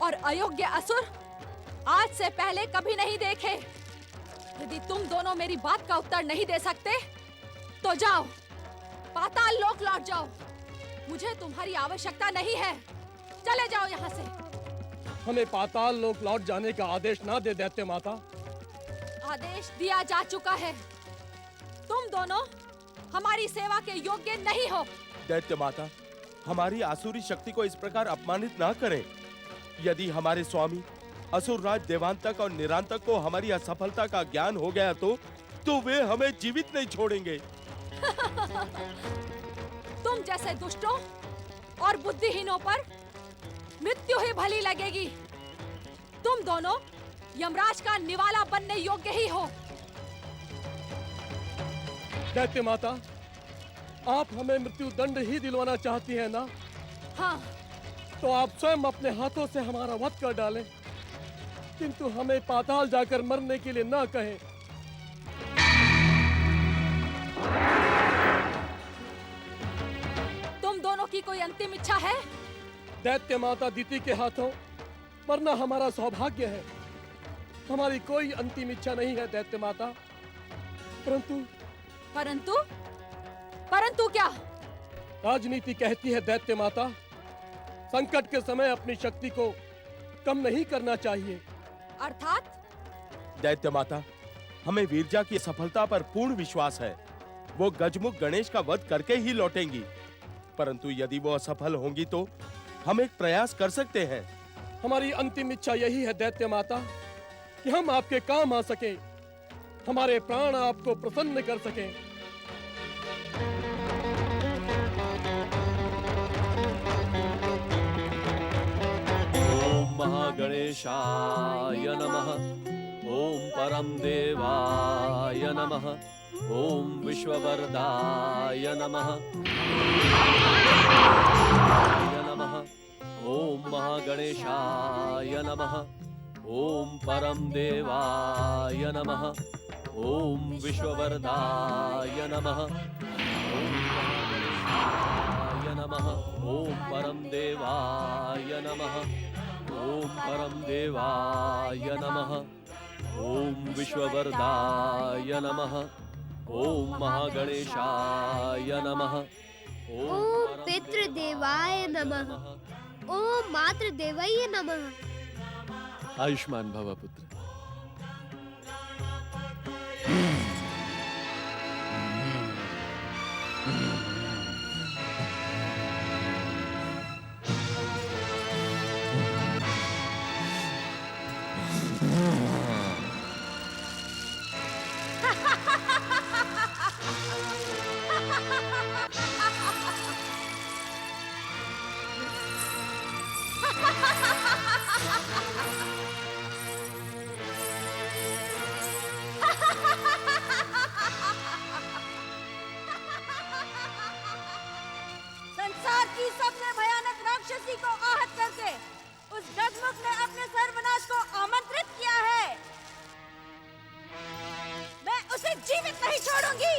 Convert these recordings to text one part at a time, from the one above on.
और अयोग्य असुर आज से पहले कभी नहीं देखे। यदि तुम दोनों मेरी बात का उत्तर नहीं दे सकते तो जाओ, पाताल लोक लौट जाओ। मुझे तुम्हारी आवश्यकता नहीं है, चले जाओ यहाँ से। हमें पाताल लोक लौट जाने का आदेश ना दे दैत्य माता। आदेश दिया जा चुका है। तुम दोनों हमारी सेवा के योग्य नहीं हो। दैत्य माता, हमारी आसुरी शक्ति को इस प्रकार अपमानित ना करें। यदि हमारे स्वामी असुरराज देवांतक और निरांतक को हमारी असफलता का ज्ञान हो गया तो वे हमें जीवित नहीं छोड़ेंगे। तुम जैसे दुष्टों और बुद्धिहीनों पर मृत्यु ही भली लगेगी। तुम दोनों यमराज का निवाला बनने योग्य ही हो। दैत्य माता, आप हमें मृत्यु दंड ही दिलवाना चाहती हैं ना? हाँ। तो आप स्वयं अपने हाथों से हमारा वध कर डालें, किंतु हमें पाताल जाकर मरने के लिए ना कहें। तुम दोनों की कोई अंतिम इच्छा है? दैत्य माता दिति के हाथों मरना हमारा सौभाग्य है। हमारी कोई अंतिम इच्छा नहीं है दैत्य माता। परंतु क्या? राजनीति कहती है दैत्य माता, संकट के समय अपनी शक्ति को कम नहीं करना चाहिए। अर्थात? दैत्य माता, हमें वीरजा की सफलता पर पूर्ण विश्वास है। वो गजमुख गणेश का वध करके ही लौटेंगी। परंतु यदि वो असफल होंगी तो हम एक प्रयास कर सकते हैं। हमारी अंतिम इच्छा यही है दैत्य माता कि हम आपके काम आ सकें, हमारे प्राण आपको प्रसन्न कर सकें। ओम महागणेशाय नमः। ओम परम देवाय नमः। ओम विश्ववरदाय नमः। ओम महागणेशाय नमः। ओम परम देवाय नमः। ओम विश्ववरदाय नमः। ओम महागणेशाय नमः। ओम परम देवाय नमः। ओम परम देवाय नमः। ओम विश्ववरदाय नमः। ओम महागणेशाय नमः। ओम पितृदेवाय नमः। ओम मातृदेवाय नमः। आयुष्मान भव पुत्र। संसार की सबसे भयानक राक्षसी को आहत करके उस गजमुख ने अपने सर्वनाश को आमंत्रित किया है। मैं उसे जीवित नहीं छोड़ूंगी।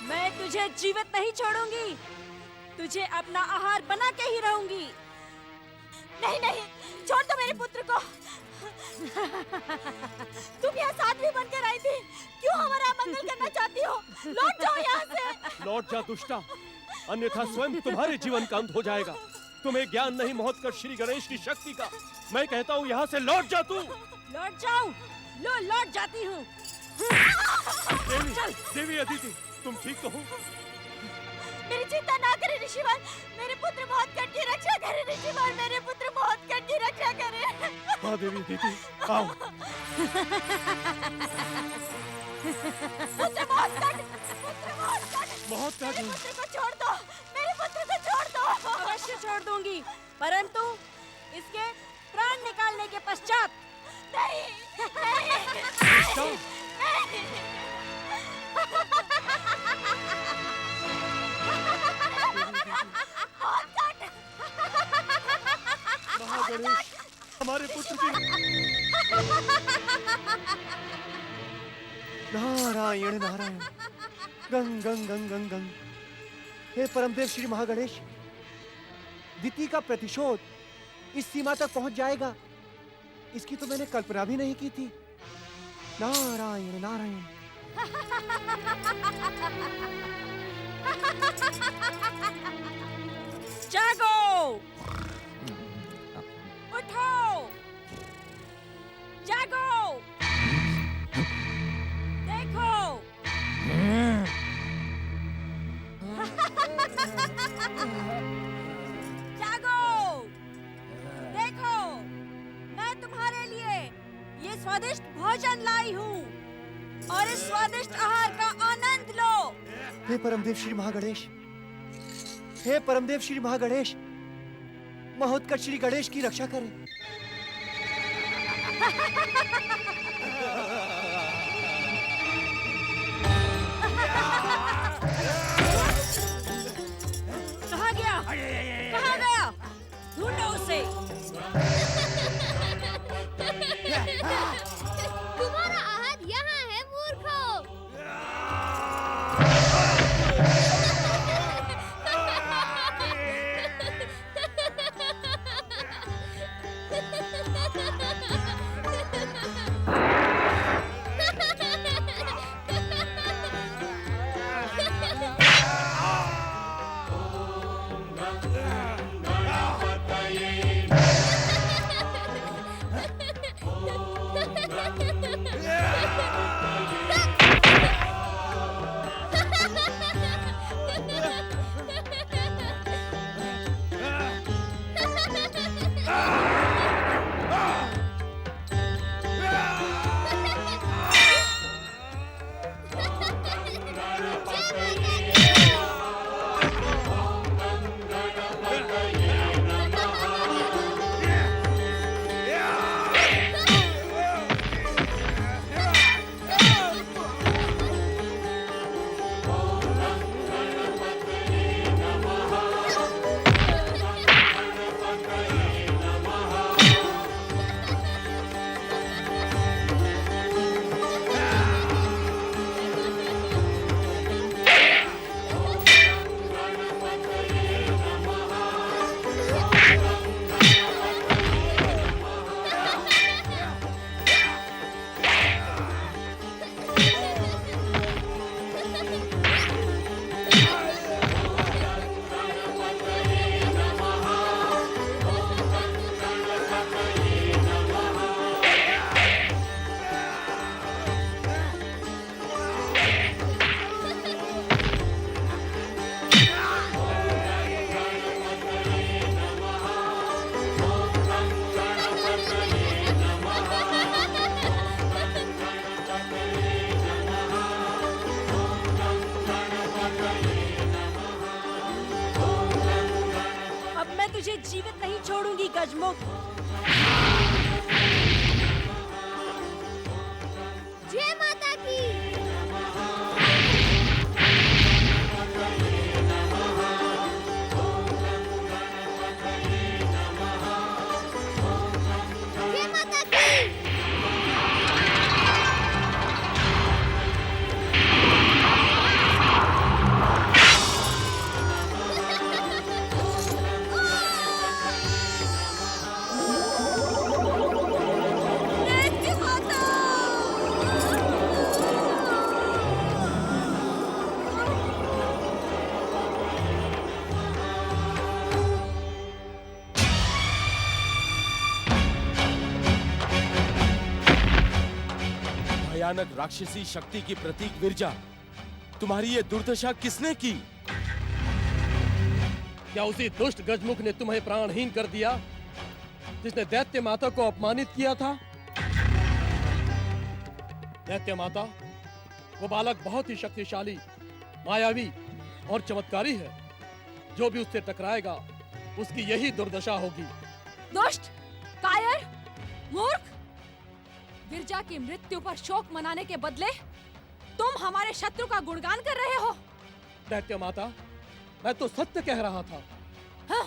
मैं तुझे जीवित नहीं छोड़ूंगी, तुझे अपना आहार बना के ही रहूंगी। नहीं नहीं, छोड़ दो मेरे पुत्र को। तुम यहाँ साध्वी बनकर आई थी, क्यों हमारा मंगल करना चाहती हो? लौट जाओ यहाँ से। लौट जा दुष्टा, अन्यथा स्वयं तुम्हारे जीवन का अंत हो जाएगा। तुम्हें ज्ञान नहीं महोत्कर्ष श्री गणेश की शक्ति का। मैं कहता हूँ यहाँ से लौट जा तू। लौट जाऊं? लो लौट जाती हूँ। देवी, देवी अदिति, तुम ठीक तो हो? मेरी चिंता ना करें ऋषिवर, मेरे पुत्र बहुत कट की रक्षा करें ऋषिवर, मेरे पुत्र बहुत कट की रक्षा करें। हाँ देवी अदिति, आओ। पुत्र बहुत कट, पुत्र बहुत कट। मेरे पुत्र को छोड़ दो, मेरे पुत्र को छोड़ दो। अवश्य छोड़ दूंगी, परंतु इसके प्राण निकालने के पश्चात। नहीं, नहीं, नहीं, नहीं। पुत्र की। नारायण नारायण, गंग गंग गंग गंग गंग। हे परमदेव श्री महागणेश, दिति का प्रतिशोध इस सीमा तक पहुंच जाएगा, इसकी तो मैंने कल्पना भी नहीं की थी। नारायण नारायण। जागो, उठो, जागो, देखो। जागो, देखो, मैं तुम्हारे लिए ये स्वादिष्ट भोजन लाई हूँ और इस स्वादिष्ट आहार का आनंद लो। हे परमदेव श्री महागणेश, हे परमदेव श्री महागणेश, महोत्कट श्री गणेश की रक्षा करें। कहाँ गया? कहाँ गया? ढूंढो उसे। तुम्हारा आहार यहाँ है मूर्खों। तुझे जीवित नहीं छोड़ूंगी गजमुख। जय माता की। जय माता की। भयानक राक्षसी शक्ति की प्रतीक विरजा, तुम्हारी ये दुर्दशा किसने की? क्या उसी दुष्ट गजमुख ने तुम्हें प्राणहीन कर दिया, जिसने दैत्य माता को अपमानित किया था? दैत्य माता, वो बालक बहुत ही शक्तिशाली, मायावी और चमत्कारी है। जो भी उससे टकराएगा, उसकी यही दुर्दशा होगी। दुष्ट, कायर, मूर्ख! विरजा की मृत्यु पर शोक मनाने के बदले तुम हमारे शत्रु का गुणगान कर रहे हो। दैत्य माता, मैं तो सत्य कह रहा था। हाँ,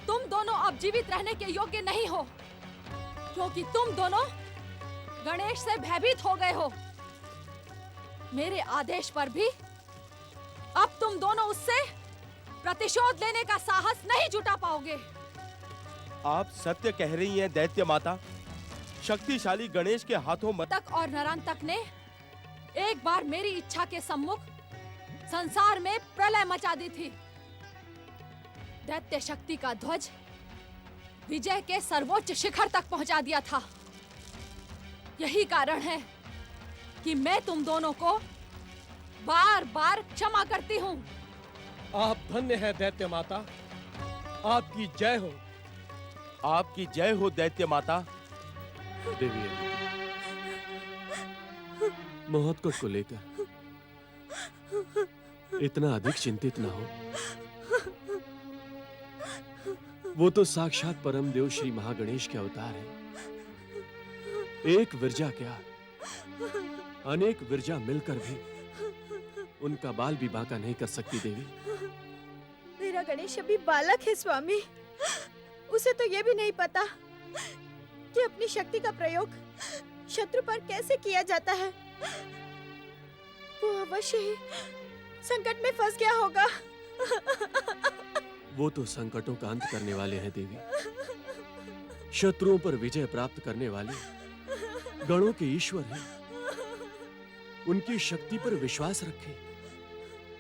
तुम दोनों अब जीवित रहने के योग्य नहीं हो। क्योंकि तुम दोनों गणेश से भयभीत हो गए हो। मेरे आदेश पर भी अब तुम दोनों उससे प्रतिशोध लेने का साहस नहीं जुटा पाओगे। आप सत्य कह रही हैं दैत्य माता। शक्तिशाली गणेश के हाथों तक और नरांतक ने एक बार मेरी इच्छा के सम्मुख संसार में प्रलय मचा दी थी। दैत्य शक्ति का ध्वज विजय के सर्वोच्च शिखर तक पहुंचा दिया था। यही कारण है कि मैं तुम दोनों को बार बार क्षमा करती हूँ। आप धन्य है दैत्य माता, आपकी जय हो। आपकी जय हो दैत्य माता। देवी महोत्कट को लेकर इतना अधिक चिंतित ना हो। वो तो साक्षात परम देव श्री महागणेश के अवतार है। एक विरजा क्या, अनेक विरजा मिलकर भी उनका बाल भी बांका नहीं कर सकती देवी। मेरा गणेश अभी बालक है स्वामी। उसे तो ये भी नहीं पता कि अपनी शक्ति का प्रयोग शत्रु पर कैसे किया जाता है। वो अवश्य ही संकट में फंस गया होगा। वो तो संकटों का अंत करने वाले हैं देवी। शत्रुओं पर विजय प्राप्त करने वाले गणों के ईश्वर हैं। उनकी शक्ति पर विश्वास रखें।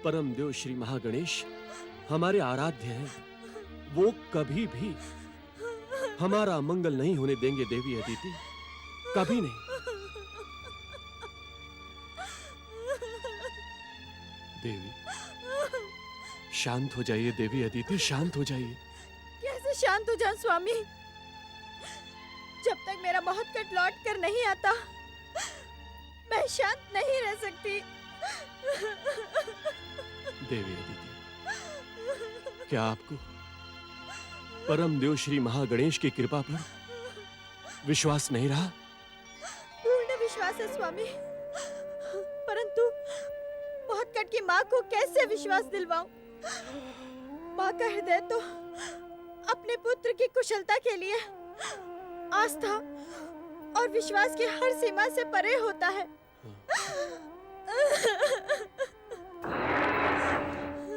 परम देव श्री महागणेश हमारे आराध्य हैं। वो कभी भी हमारा मंगल नहीं होने देंगे देवी अदिति, कभी नहीं। देवी शांत हो जाइए देवी अदिति, शांत हो जाइए। कैसे शांत हो जाऊं स्वामी? जब तक मेरा महोत्कट लौट कर नहीं आता मैं शांत नहीं रह सकती। देवी अदिति, क्या आपको परम देव श्री महागणेश की कृपा पर विश्वास नहीं रहा? पूर्ण विश्वास है स्वामी, परंतु महोत्कट की माँ को कैसे विश्वास दिलवाऊं? माँ का हृदय तो अपने पुत्र की कुशलता के लिए आस्था और विश्वास की हर सीमा से परे होता है।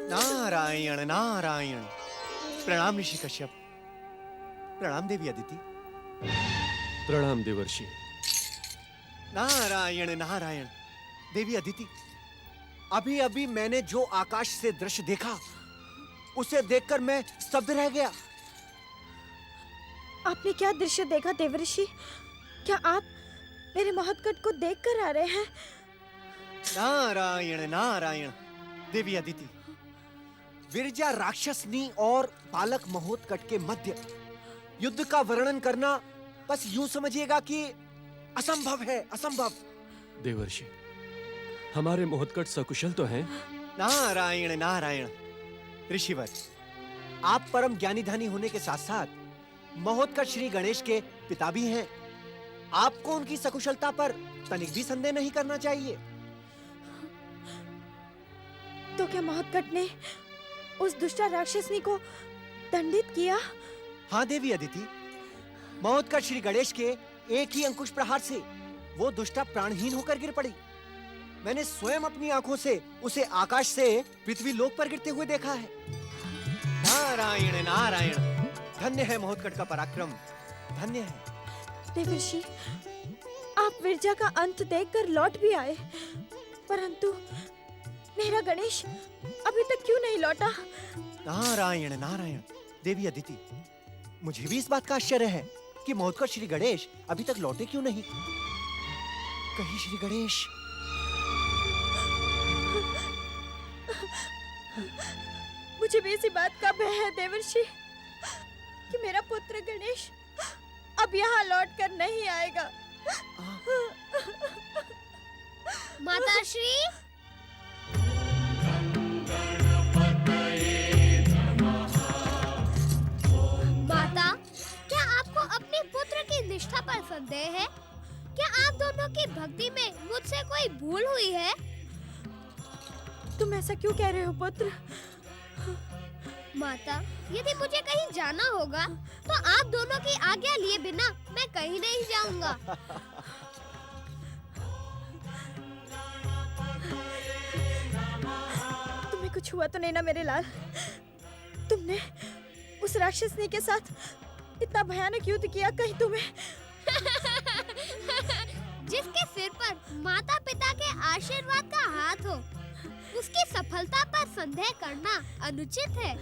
नारायण नारायण। प्रणाम ऋषि कश्यप। प्रणाम देवी अदिति। प्रणाम देवर्षि। नारायण नारायण। देवी अदिति, अभी अभी मैंने जो आकाश से दृश्य देखा उसे देखकर मैं स्तब्ध रह गया। आपने क्या दृश्य देखा देवर्षि? क्या आप मेरे महोत्कट को देखकर आ रहे हैं? नारायण नारायण। देवी अदिति, विरजा राक्षसनी और बालक महोत्कट के मध्य युद्ध का वर्णन करना बस यूं समझिएगा कि असंभव है, असंभव। देवर्षि, हमारे महोत्कट सकुशल तो हैं? नारायण नारायण। ऋषिवर, आप परम ज्ञानी धनी होने के साथ साथ महोत्कट श्री गणेश के पिता भी हैं। आपको उनकी सकुशलता पर तनिक भी संदेह नहीं करना चाहिए। तो क्या महोत्कट ने उस दुष्टा राक्षसनी को दंडित किया? हाँ देवी अदिति, महोत्कट श्री गणेश के एक ही अंकुश प्रहार से वो दुष्टा प्राणहीन होकर गिर पड़ी। मैंने स्वयं अपनी आंखों से उसे आकाश से पृथ्वी लोक पर गिरते हुए देखा है। नारायण नारायण। धन्य है महोत्कट का पराक्रम, धन्य है। देवर्षि, आप विरजा का अंत देखकर लौट भी आए, परंतु मेरा गणेश अभी तक क्यों नहीं लौटा? नारायण नारायण। देवी अदिति, मुझे भी इस बात का आश्चर्य है कि महोत्कट श्री गणेश अभी तक लौटे क्यों नहीं। कहीं श्री गणेश। मुझे भी इसी बात का भय है देवर्षि कि मेरा पुत्र गणेश अब यहाँ लौट कर नहीं आएगा। माताश्री, माता, क्या आपको अपने पुत्र की निष्ठा पर संदेह है? क्या आप दोनों की भक्ति में मुझसे कोई भूल हुई है? तुम ऐसा क्यों कह रहे हो पुत्र? माता, यदि मुझे कहीं जाना होगा तो तो आप दोनों की आज्ञा लिए बिना मैं कहीं नहीं जाऊंगा। तुम्हें कुछ हुआ तो नहीं ना मेरे लाल? तुमने उस राक्षसनी के साथ इतना भयानक युद्ध किया, कहीं तुम्हें जिसके सिर पर माता पिता के आशीर्वाद का हाथ हो, उसकी सफलता पर संदेह करना अनुचित है।